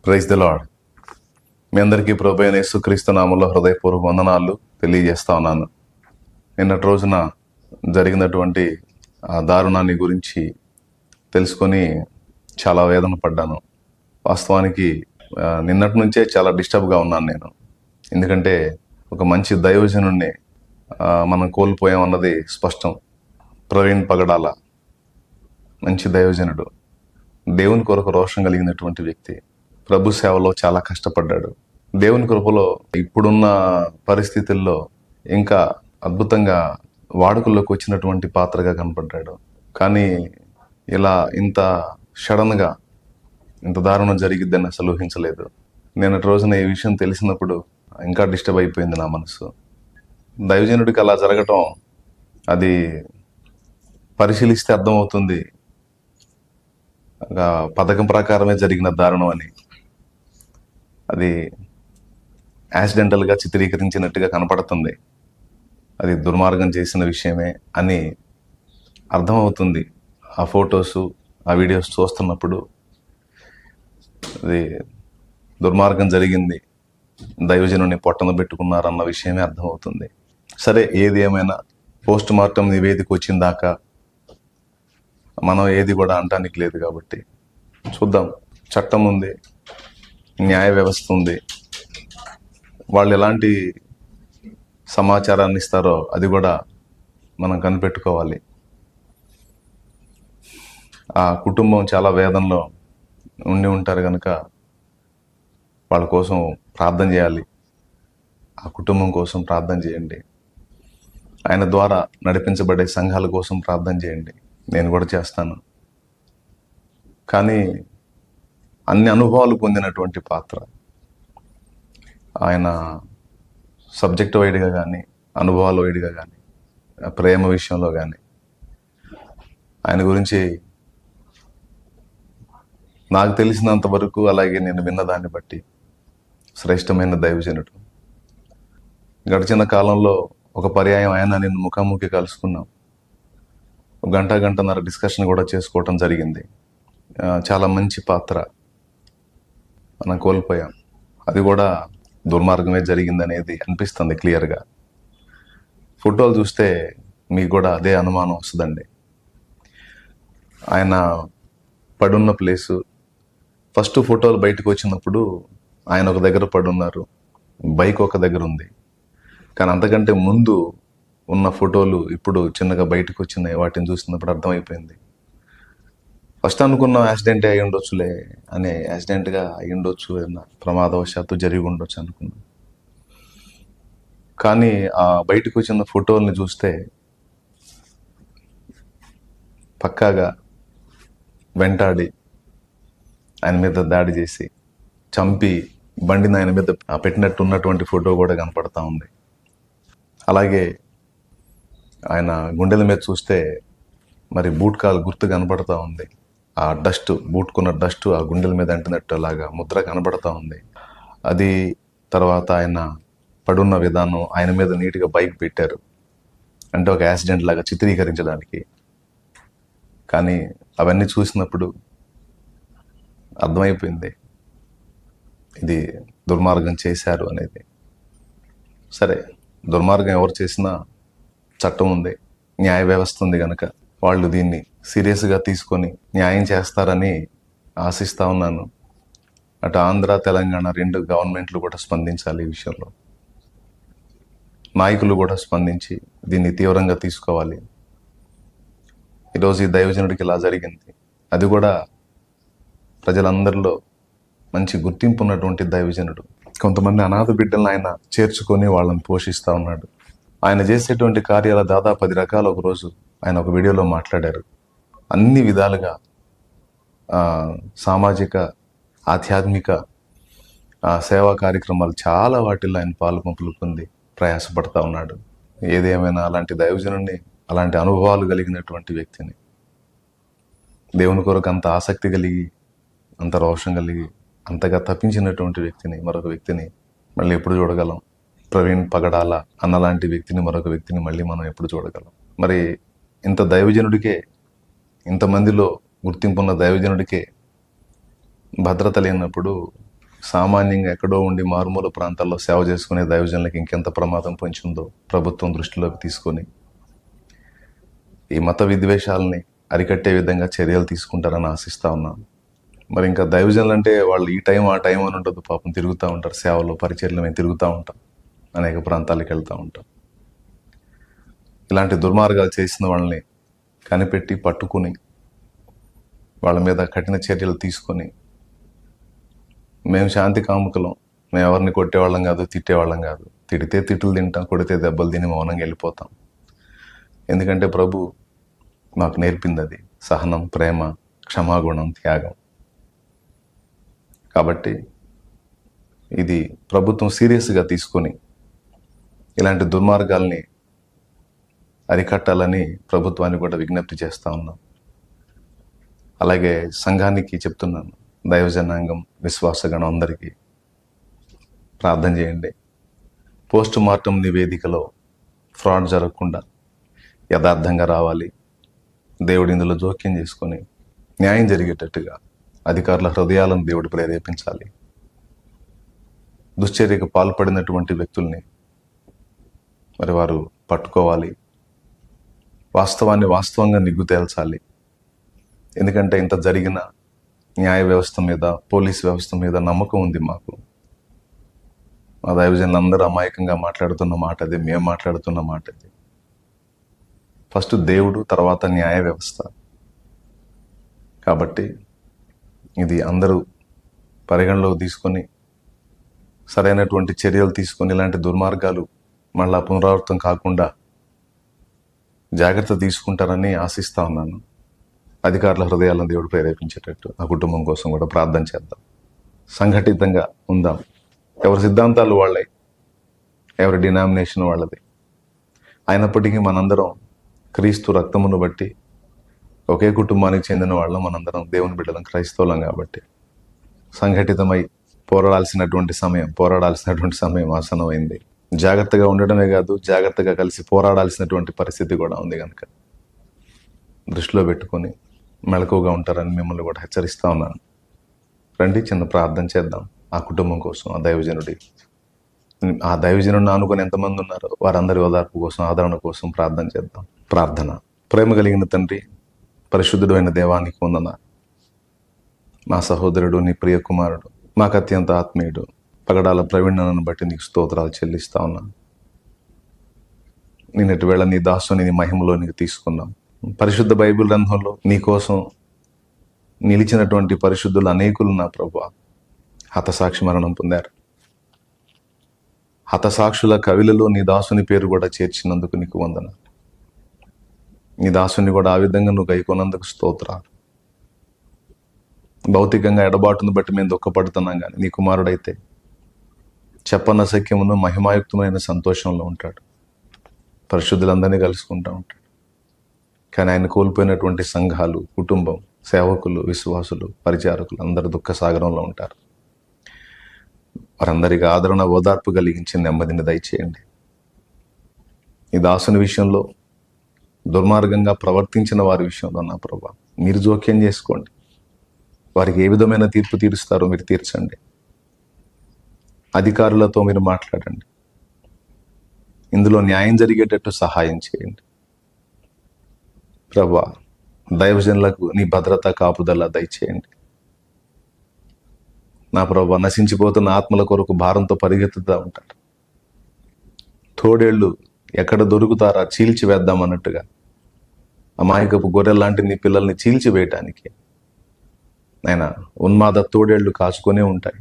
Praise the lord. మీ అందరికీ ప్రభువైన యేసుక్రీస్తు నామములో హృదయపూర్వక వందనాలు తెలియజేస్తా ఉన్నాను. నిన్నటి రోజున జరిగినటువంటి ఆ దారుణాన్ని గురించి తెలుసుకొని చాలా వేదన పడ్డాను. వాస్తవానికి నిన్నటి నుంచే చాలా డిస్టర్బ్గా ఉన్నాను నేను. ఎందుకంటే ఒక మంచి దైవజనుణ్ణి మనం కోల్పోయామన్నది స్పష్టం. ప్రవీణ్ పగడాల మంచి దైవజనుడు, దేవుని కొరకు రోషం కలిగినటువంటి వ్యక్తి, ప్రభు సేవలో చాలా కష్టపడ్డాడు. దేవుని కృపలో ఇప్పుడున్న పరిస్థితుల్లో ఇంకా అద్భుతంగా వాడుకల్లోకి వచ్చినటువంటి పాత్రగా కనపడ్డాడు. కానీ ఇలా ఇంత సడన్గా ఇంత దారుణం జరిగిద్దని అసలు ఊహించలేదు. నిన్నటి రోజున ఈ విషయం తెలిసినప్పుడు ఇంకా డిస్టర్బ్ అయిపోయింది నా మనసు. దైవజనుడికి అలా జరగటం, అది పరిశీలిస్తే అర్థమవుతుంది పథకం ప్రకారమే జరిగిన దారుణం అని. అది యాక్సిడెంటల్గా చిత్రీకరించినట్టుగా కనపడుతుంది. అది దుర్మార్గం చేసిన విషయమే అని అర్థమవుతుంది. ఆ ఫొటోసు, ఆ వీడియోస్ చూస్తున్నప్పుడు అది దుర్మార్గం జరిగింది, దైవజనుని పొట్టన పెట్టుకున్నారన్న విషయమే అర్థమవుతుంది. సరే, ఏది ఏమైనా పోస్ట్ మార్టం నివేదిక వచ్చిందాకా మనం ఏది కూడా అనటానికి లేదు కాబట్టి చూద్దాం. చట్టం ఉంది, న్యాయ వ్యవస్థ ఉంది. వాళ్ళు ఎలాంటి సమాచారాన్ని ఇస్తారో అది కూడా మనం కనిపెట్టుకోవాలి. ఆ కుటుంబం చాలా వేదనలో ఉండి ఉంటారు కనుక వాళ్ళ కోసం ప్రార్థన చేయాలి. ఆ కుటుంబం కోసం ప్రార్థన చేయండి. ఆయన ద్వారా నడిపించబడే సంఘాల కోసం ప్రార్థన చేయండి. నేను కూడా చేస్తాను. కానీ అన్ని అనుభవాలు పొందినటువంటి పాత్ర ఆయన. సబ్జెక్ట్ వైడ్గా కానీ, అనుభవాల వైడ్గా కానీ, ప్రేమ విషయంలో కానీ ఆయన గురించి నాకు తెలిసినంత వరకు, అలాగే నేను విన్నదాన్ని బట్టి శ్రేష్టమైన దైవజనుడు. గడిచిన కాలంలో ఒక పర్యాయం ఆయన నేను ముఖాముఖి కలుసుకున్నాం. గంటన్నర డిస్కషన్ కూడా చేసుకోవటం జరిగింది. చాలా మంచి పాత్ర మనం కోల్పోయాం. అది కూడా దుర్మార్గమే జరిగిందనేది అనిపిస్తుంది క్లియర్గా. ఫోటోలు చూస్తే మీకు కూడా అదే అనుమానం వస్తుందండి. ఆయన పడున్న ప్లేసు, ఫస్ట్ ఫోటోలు బయటకు వచ్చినప్పుడు ఆయన ఒక దగ్గర పడున్నారు, బైక్ ఒక దగ్గర ఉంది. కానీ అంతకంటే ముందు ఉన్న ఫోటోలు ఇప్పుడు చిన్నగా బయటకు వచ్చినాయి. వాటిని చూసినప్పుడు అర్థమైపోయింది. ఫస్ట్ అనుకున్న యాక్సిడెంటే అయి ఉండొచ్చులే అనే, యాక్సిడెంట్గా అయి ఉండొచ్చు, ఏదన్నా ప్రమాదవశాత్తు జరిగి ఉండొచ్చు అనుకున్నాం. కానీ ఆ బయటకు వచ్చిన ఫోటోల్ని చూస్తే పక్కాగా వెంటాడి ఆయన మీద దాడి చేసి చంపి బండిని ఆయన మీద పెట్టినట్టు ఉన్నటువంటి ఫోటో కూడా కనపడతా ఉంది. అలాగే ఆయన గుండెల మీద చూస్తే మరి బూట్ కాలు గుర్తు కనపడతా ఉంది. ఆ డస్ట్, బూట్కున్న డస్ట్ ఆ గుండెల మీద అంటినట్టు అలాగా ముద్ర కనపడతా ఉంది. అది తర్వాత ఆయన పడున్న విధానం, ఆయన మీద నీట్గా బైక్ పెట్టారు అంటే ఒక యాక్సిడెంట్ లాగా చిత్రీకరించడానికి. కానీ అవన్నీ చూసినప్పుడు అర్థమైపోయింది ఇది దుర్మార్గం చేశారు అనేది. సరే, దుర్మార్గం ఎవరు చేసినా చట్టం ఉంది, న్యాయ వ్యవస్థ ఉంది కనుక వాళ్ళు దీన్ని సీరియస్గా తీసుకొని న్యాయం చేస్తారని ఆశిస్తూ ఉన్నాను. అటు ఆంధ్ర, తెలంగాణ రెండు గవర్నమెంట్లు కూడా స్పందించాలి ఈ విషయంలో. నాయకులు కూడా స్పందించి దీన్ని తీవ్రంగా తీసుకోవాలి. ఈరోజు ఈ దైవజనుడికి ఇలా జరిగింది, అది కూడా ప్రజలందరిలో మంచి గుర్తింపు ఉన్నటువంటి దైవజనుడు. కొంతమంది అనాథ బిడ్డలను ఆయన చేర్చుకొని వాళ్ళని పోషిస్తూ ఉన్నాడు. ఆయన చేసేటువంటి కార్యాల దాదాపు 10 రకాలు ఒకరోజు ఆయన ఒక వీడియోలో మాట్లాడారు. అన్ని విధాలుగా సామాజిక, ఆధ్యాత్మిక సేవా కార్యక్రమాలు చాలా వాటిల్లో ఆయన పాలుపంపులు పొంది ప్రయాసపడతా ఉన్నాడు. ఏదేమైనా అలాంటి దైవజనుడిని, అలాంటి అనుభవాలు కలిగినటువంటి వ్యక్తిని, దేవుని కొరకు అంత ఆసక్తి కలిగి, అంత రోషం కలిగి, అంతగా తప్పించినటువంటి వ్యక్తిని, మరొక వ్యక్తిని మళ్ళీ ఎప్పుడు చూడగలం? ప్రవీణ్ పగడాల అన్నలాంటి వ్యక్తిని, మరొక వ్యక్తిని మళ్ళీ మనం ఎప్పుడు చూడగలం? మరి ఇంత దైవజనుడికే, ఇంతమందిలో గుర్తింపున్న దైవజనుడికే భద్రత లేనప్పుడు సామాన్యంగా ఎక్కడో ఉండి మారుమూల ప్రాంతాల్లో సేవ చేసుకునే దైవజనులకు ఇంకెంత ప్రమాదం పొంచిందో ప్రభుత్వం దృష్టిలోకి తీసుకొని ఈ మత విద్వేషాలని అరికట్టే విధంగా చర్యలు తీసుకుంటారని ఆశిస్తా ఉన్నాను. మరి ఇంకా దైవజనులు అంటే వాళ్ళు ఈ టైం ఆ టైం అని ఉండదు, పాపం తిరుగుతూ ఉంటారు, సేవలో పరిచర్లు మేము తిరుగుతూ ఉంటాం, అనేక ప్రాంతాలకు వెళ్తూ ఉంటాం. ఇలాంటి దుర్మార్గాలు చేసిన వాళ్ళని కనిపెట్టి పట్టుకుని వాళ్ళ మీద కఠిన చర్యలు తీసుకొని, మేము శాంతి కాముకులం, మేము ఎవరిని కొట్టేవాళ్ళం కాదు, తిట్టేవాళ్ళం కాదు, తిడితే తిట్టులు తింటాం, కొడితే దెబ్బలు తిని మౌనంగా వెళ్ళిపోతాం. ఎందుకంటే ప్రభు మాకు నేర్పింది అది సహనం, ప్రేమ, క్షమాగుణం, త్యాగం. కాబట్టి ఇది ప్రభుత్వం సీరియస్గా తీసుకొని ఇలాంటి దుర్మార్గాల్ని అరికట్టాలని ప్రభుత్వాన్ని కూడా విజ్ఞప్తి చేస్తూ ఉన్నాం. అలాగే సంఘానికి చెప్తున్నాను, దైవజనాంగం, విశ్వాసగణం అందరికీ ప్రార్థన చేయండి. పోస్ట్ మార్టం నివేదికలో ఫ్రాడ్ జరగకుండా యథార్థంగా రావాలి. దేవుడు ఇందులో జోక్యం చేసుకొని న్యాయం జరిగేటట్టుగా అధికారుల హృదయాలను దేవుడు ప్రేరేపించాలి. దుశ్చర్యకు పాల్పడినటువంటి వ్యక్తుల్ని మరి వారు పట్టుకోవాలి, వాస్తవాన్ని వాస్తవంగా నిగ్గు తేల్చాలి. ఎందుకంటే ఇంత జరిగిన న్యాయ వ్యవస్థ మీద, పోలీస్ వ్యవస్థ మీద నమ్మకం ఉంది మాకు. మా దైవజనులు అందరూ అమాయకంగా మాట్లాడుతున్న మాట అదే, మేము మాట్లాడుతున్న మాట అదే. ఫస్ట్ దేవుడు, తర్వాత న్యాయ వ్యవస్థ. కాబట్టి ఇది అందరూ పరిగణలోకి తీసుకొని సరైనటువంటి చర్యలు తీసుకొని ఇలాంటి దుర్మార్గాలు మళ్ళా పునరావృతం కాకుండా జాగ్రత్త తీసుకుంటారని ఆశిస్తా ఉన్నాను. అధికారుల హృదయాలను దేవుడు ప్రేరేపించేటట్టు ఆ కుటుంబం కోసం కూడా ప్రార్థన చేద్దాం. సంఘటితంగా ఉందాం. ఎవరి సిద్ధాంతాలు వాళ్ళవి, ఎవరి డినామినేషన్ వాళ్ళది. అయినప్పటికీ మనందరం క్రీస్తు రక్తమును బట్టి ఒకే కుటుంబానికి చెందిన వాళ్ళం, మనందరం దేవుని బిడ్డలం, క్రైస్తవులం. కాబట్టి సంఘటితమై పోరాడాల్సినటువంటి సమయం ఆసన్నమైంది. జాగ్రత్తగా ఉండడమే కాదు, జాగ్రత్తగా కలిసి పోరాడాల్సినటువంటి పరిస్థితి కూడా ఉంది. కనుక దృష్టిలో పెట్టుకొని మెలకువగా ఉంటారని మిమ్మల్ని కూడా హెచ్చరిస్తా ఉన్నాను. రండి, చిన్న ప్రార్థన చేద్దాం ఆ కుటుంబం కోసం, ఆ దైవజనుడిని ఆనుకొని ఎంతమంది ఉన్నారో వారందరి ఓదార్పు కోసం, ఆదరణ కోసం ప్రార్థన చేద్దాం. ప్రార్థన. ప్రేమ కలిగిన తండ్రి, పరిశుద్ధుడు అయిన దేవానికి వందనాలు. మా సహోదరుడు, నీ ప్రియ కుమారుడు, మాకు అత్యంత ఆత్మీయుడు పగడాల ప్రవీణను బట్టి నీకు స్తోత్రాలు చెల్లిస్తా ఉన్నాను. నిన్నటి వేళ నీ దాసుని నీ మహిమలో నీకు తీసుకున్నాం. పరిశుద్ధ బైబిల్ గ్రంథంలో నీ కోసం నిలిచినటువంటి పరిశుద్ధులు అనేకులు నా ప్రభువా హతసాక్షి మరణం పొందారు. హతసాక్షుల కవిలలో నీ దాసుని పేరు కూడా చేర్చినందుకు నీకు వందనాలు. నీ దాసుని కూడా ఆ విధంగా నువ్వు గైకొన్నందుకు స్తోత్రాలు. భౌతికంగా ఎడబాటును బట్టి మేము దుఃఖపడుతున్నాం, కానీ నీ కుమారుడైతే చెప్పన్న సఖ్యమును మహిమాయుక్తమైన సంతోషంలో ఉంటాడు, పరిశుద్ధులందరినీ కలుసుకుంటూ ఉంటాడు. కానీ ఆయన కోల్పోయినటువంటి సంఘాలు, కుటుంబం, సేవకులు, విశ్వాసులు, పరిచారకులు అందరూ దుఃఖ సాగరంలో ఉంటారు. వారందరికీ ఆదరణ, ఓదార్పు కలిగించి నెమ్మదిని దయచేయండి. ఈ దాసుని విషయంలో, దుర్మార్గంగా ప్రవర్తించిన వారి విషయంలో నా ప్రభా మీరు జోక్యం చేసుకోండి. వారికి ఏ విధమైన తీర్పు తీరుస్తారో మీరు తీర్చండి. అధికారులతో మీరు మాట్లాడండి. ఇందులో న్యాయం జరిగేటట్టు సహాయం చేయండి ప్రభా. దైవజనులకు నీ భద్రత, కాపుదల దయచేయండి నా ప్రభా. నశించిపోతున్న ఆత్మల కొరకు భారంతో పరిగెత్తుతూ ఉంటారు. తోడేళ్లు ఎక్కడ దొరుకుతారా చీల్చివేద్దామన్నట్టుగా అమాయకపు గొర్రెల్లాంటి నీ పిల్లల్ని చీల్చివేయటానికి ఆయన ఉన్మాద తోడేళ్లు కాచుకొనే ఉంటాయి.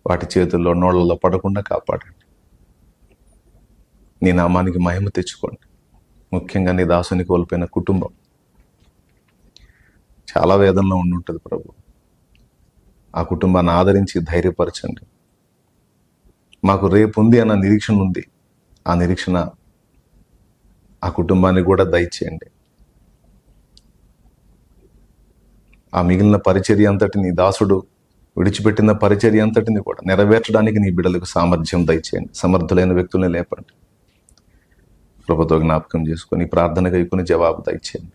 వాటి చేతుల్లో, నోళ్లలో పడకుండా కాపాడండి. నీ నామానికి మహిమ తెచ్చుకోండి. ముఖ్యంగా నీ దాసుని కోల్పోయిన కుటుంబం చాలా వేదనలో ఉండుంటుంది ప్రభు. ఆ కుటుంబాన్ని ఆదరించి ధైర్యపరచండి. మాకు రేపు ఉంది అన్న నిరీక్షణ ఉంది. ఆ నిరీక్షణ ఆ కుటుంబాన్ని కూడా దయచేయండి. ఆ మిగిలిన పరిచర్య అంతటిని, దాసుడు విడిచిపెట్టిన పరిచర్య అంతటిని కూడా నెరవేర్చడానికి నీ బిడ్డలకు సామర్థ్యం దయచేయండి. సమర్థులైన వ్యక్తుల్ని లేపండి. కృపతో జ్ఞాపకం చేసుకొని ప్రార్థనగా ఇక్కుని జవాబు దయచేయండి.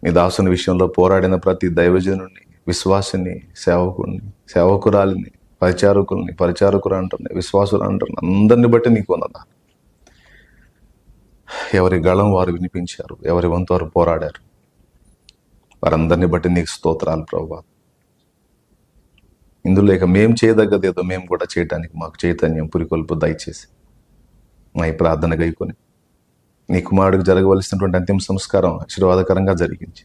నీ దాసుని విషయంలో పోరాడిన ప్రతి దైవజనుని విశ్వాసిని, సేవకుడిని, సేవకురాలిని, పరిచారకులు అంటున్నాయి, విశ్వాసులు అంటున్నాయి, అందరిని బట్టి నీకు వందనాలు. ఎవరి గళం వారు వినిపించారు, ఎవరి వంతు వారు పోరాడారు, వారందరిని బట్టి నీకు స్తోత్రాలు ప్రభువా. ఇందులో ఇక మేము చేయదగ్గది ఏదో మేము కూడా చేయటానికి మాకు చైతన్యం, పురికొల్పు దయచేసి మా ఈ ప్రార్థన గైకొని నీ కుమారుడికి జరగవలసినటువంటి అంతిమ సంస్కారం ఆశీర్వాదకరంగా జరిగించి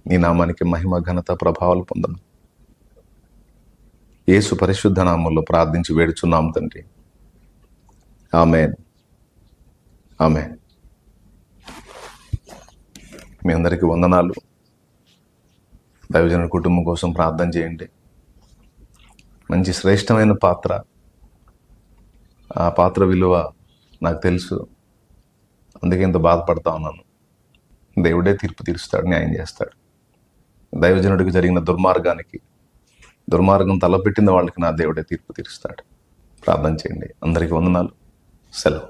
నీ నామానికి మహిమ, ఘనత, ప్రభావాలు పొందను. యేసు పరిశుద్ధ నామంలో ప్రార్థించి వేడుచున్నాం తండ్రి. ఆమేన్, ఆమేన్. మీ అందరికీ వందనాలు. దైవజనుడి కుటుంబం కోసం ప్రార్థన చేయండి. మంచి శ్రేష్టమైన పాత్ర. ఆ పాత్ర విలువ నాకు తెలుసు, అందుకే ఇంత బాధపడతా ఉన్నాను. దేవుడే తీర్పు తీరుస్తాడు, న్యాయం చేస్తాడు. దైవజనుడికి జరిగిన దుర్మార్గం తలపెట్టిన వాళ్ళకి నా దేవుడే తీర్పు తీరుస్తాడు. ప్రార్థన చేయండి. అందరికీ వందనాలు. సెలవు.